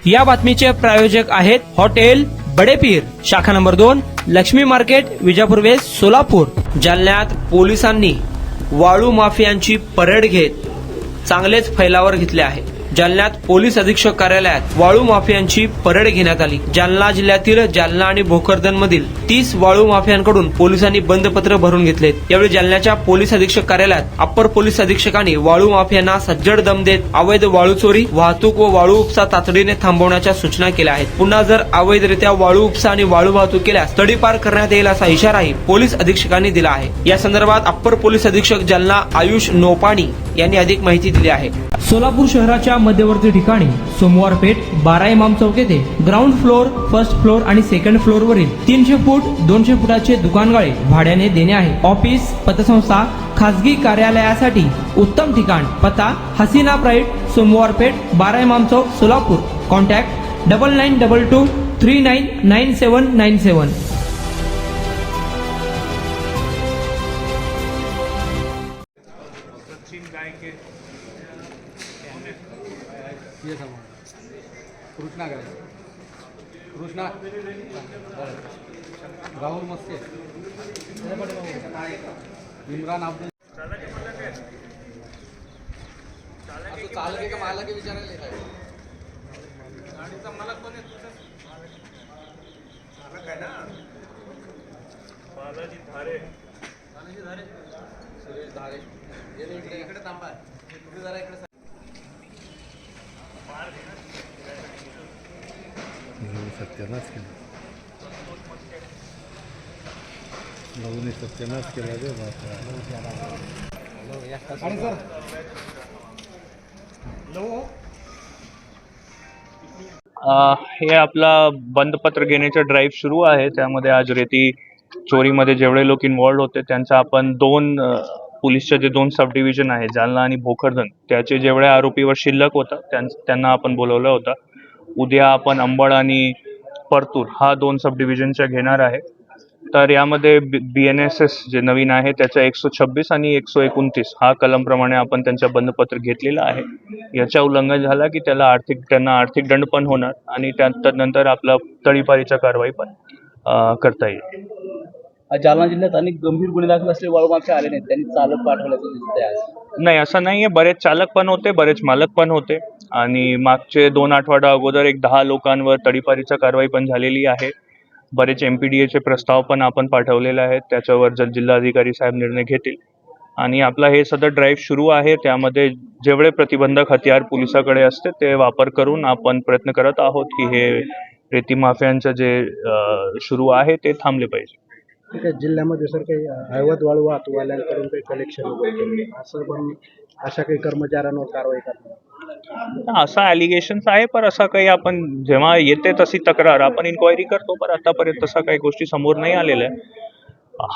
या बातमीचे प्रायोजक आहेत हॉटेल बडेपीर, शाखा number 2, Laxmi market, Vijapur west, Solapur. जालन्यात पोलिसांनी वाळू माफियांची परेड घेत चांगलेच फैलावर घेतले आहे. जालन्यात पोलीस अधीक्षक कार्यालयात वाळू माफियांची परेड घेण्यात आली. जालना जिल्ह्यातील जालना आणि भोकरदन मधील 30 वाळू माफियांकडून पोलिसांनी बंदपत्र भरून घेतलेत. यावेळी जालन्याच्या पोलीस अधीक्षक कार्यालयात अप्पर पोलीस अधीक्षकांनी वाळू माफियांना सज्जड दम देत अवैध वाळू चोरी, वाहतूक व वाळू उपसा तातडीने थांबवण्याच्या सूचना केल्या आहेत. पुन्हा जर अवैधरित्या वाळू उपसा आणि वाळू वाहतूक केल्यास तडीपार करण्यात येईल असा इशाराही पोलीस अधीक्षकांनी दिला आहे. या संदर्भात अप्पर पोलीस अधीक्षक जालना आयुष नोपाणी यांनी अधिक माहिती दिली आहे. सोलापूर शहराच्या मध्यवर्ती ठिकाणी सोमवार पेठ 12 इमाम चौक येथे ग्राउंड फ्लोर, फर्स्ट फ्लोर आणि सेकंड फ्लोर वरील 300 फूट 200 फुटाचे दुकानगाळे भाड्याने देणे आहे. ऑफिस, पतसंस्था, खासगी कार्यालयासाठी उत्तम ठिकाण. पत्ता हसीना प्राईड, सोमवार पेठ 12 इमाम चौक, सोलापूर. कॉन्टॅक्ट 9922 399797. ये सब कृष्णा का कृष्णा राहुल मस्के इम्रान अब्दुल चालक आहे का मालक विचारायला गाडीचा मालक कोण आहे? चालक आहे ना बालाजी धारे सुरेश धारे. इकडे थांबा, तुम्ही जरा इकडे सत्यानाश केला. नवनी सत्यानाश केला रे बापा. आणि सर हे आपला बंदपत्र घेण्याचा ड्राईव्ह सुरू आहे. त्यामध्ये आज रेती चोरीमध्ये जेवढे लोक इन्व्हॉल्ड होते त्यांचा आपण 2 पोलीसचे जे 2 सब डिव्हिजन आहे जालना आणि भोकरदन, त्याचे जेवढे आरोपीवर शिल्लक होता त्यांना आपण बोलवलं होतं. उद्या आपण अंबड आणि परतूर हा 2 सब डिव्हिजनच्या घेणार आहे. तर यामध्ये BNSS जे नवीन आहे त्याच्या 126 आणि 129 हा कलमप्रमाणे आपण त्यांच्या बंदपत्र घेतलेलं आहे. याच्या उल्लंघन झाला की त्यांना आर्थिक दंड पण होणार आणि त्यानंतर आपला तडीपारीच्या कारवाई पण करता येईल. जालना जिल्ह्यात अनेक गंभीर गुन्हे दाखल असलेले वाळू माफिया आले नाहीत, त्यांनी चालक पाठवल्याचं दिसतंय आज. नाही, असं नाहीये. बरेच चालक पण होते, बरेच मालक पण होते आणि मागचे 2 आठवडा अगोदर एक 10 लोकांवर तडीपारीच्या कारवाई पण झालेली आहे. बरेच MPDAचे प्रस्ताव पण आपण पाठवलेले आहेत. त्याच्यावर जर जिल्हाधिकारी साहेब निर्णय घेतील आणि आपला हे सदर ड्राईव्ह सुरू आहे. त्यामध्ये जेवढे प्रतिबंधक हत्यार पोलिसाकडे असते ते वापर करून आपण प्रयत्न करत आहोत की हे रेती माफियांचं जे सुरू आहे ते थांबले पाहिजे. ठीक आहे. जिल्ह्यामध्ये सर काही अवैध वाळू वाहतूकवाल्यांकडून काही कलेक्शन वगैरे असं पण अशा काही कर्मचाऱ्यांवर कारवाई करणार असा ॲलिगेशन्स आहे, पण असा काही आपण जेव्हा येते तशी तक्रार आपण इन्क्वायरी करतो, पण आतापर्यंत तसा काही गोष्टी समोर नाही आलेल्या आहे.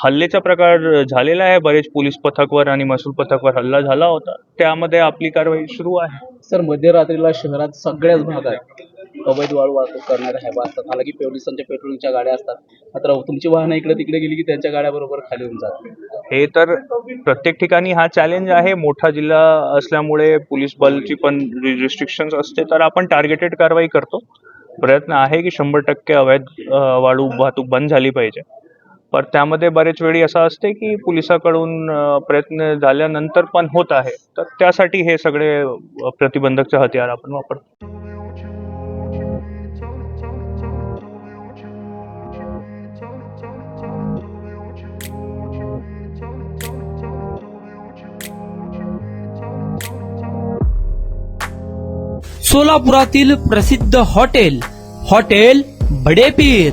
हल्ल्याचा प्रकार झालेला आहे. बरेच पोलीस पथकवर आणि महसूल पथकवर हल्ला झाला होता, त्यामध्ये आपली कारवाई सुरू आहे. सर, मध्यरात्रीला शहरात सगळ्याच भागात अवैध वाळू वाहतूक करणारे हायवा असतात. हालाकी पोलिसांच्या पेट्रोलिंगच्या गाड्या असतात, मात्र तुमची वाहनं इकडे तिकडे गेली की त्यांच्या गाड्या बरोबर खाली होऊन जातात. हे तर प्रत्येक ठिकाणी हा चॅलेंज आहे. मोठा जिल्हा असल्यामुळे पोलीस बलची पण रिस्ट्रिक्शन्स असते, तर आपण टार्गेटेड कारवाई करतो. प्रयत्न आहे की 100% अवैध वाळू वाहतूक बंद झाली पाहिजे. पण त्यामध्ये बरेच वेळी असं असते की पोलिसांकडून प्रयत्न झाल्यानंतर पण होत आहे, तर त्यासाठी हे सगळे प्रतिबंधकचे हत्यार आपण वापरतो. सोलापुरातील प्रसिद्ध हॉटेल बडेपीर.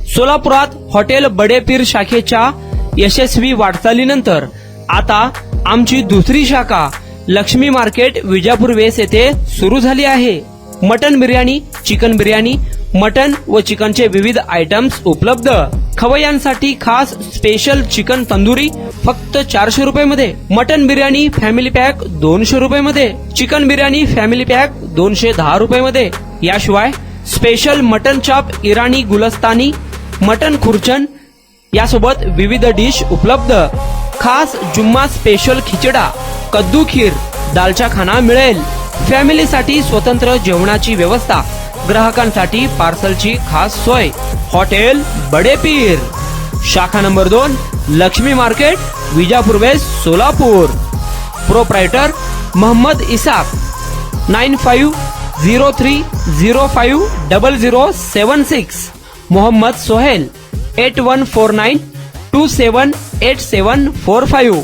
सोलापुरात हॉटेल बडेपीर शाखेच्या यशस्वी वाटचालीनंतर आता आमची दुसरी शाखा लक्ष्मी मार्केट, विजापूर वेस्ट येथे सुरू झाली आहे. Mutton biryani, chicken biryani, mutton व चिकनचे विविध आयटम्स उपलब्ध. खवय्यांसाठी खास स्पेशल चिकन तंदुरी फक्त 400 रुपये मध्ये. मटन बिर्याणी फॅमिली पॅक 200 रुपये मध्ये. चिकन बिर्याणी फॅमिली पॅक 210 रुपये मध्ये. याशिवाय स्पेशल मटन चाप, इराणी गुलस्तानी, मटन खुर्चन यासोबत विविध डिश उपलब्ध. खास जुम्मा स्पेशल खिचडा, कद्दू खीर, दालचा खाना मिळेल. फॅमिलीसाठी स्वतंत्र जेवणाची व्यवस्था. ग्राहकांसाठी पार्सलची खास सोय हॉटेल बडे पीर, शाखा number 2, Laxmi market, Vijapur west, Solapur. Proprietor Mohammad Isaq. 9503050076. Mohammad Sohail. 8149278745.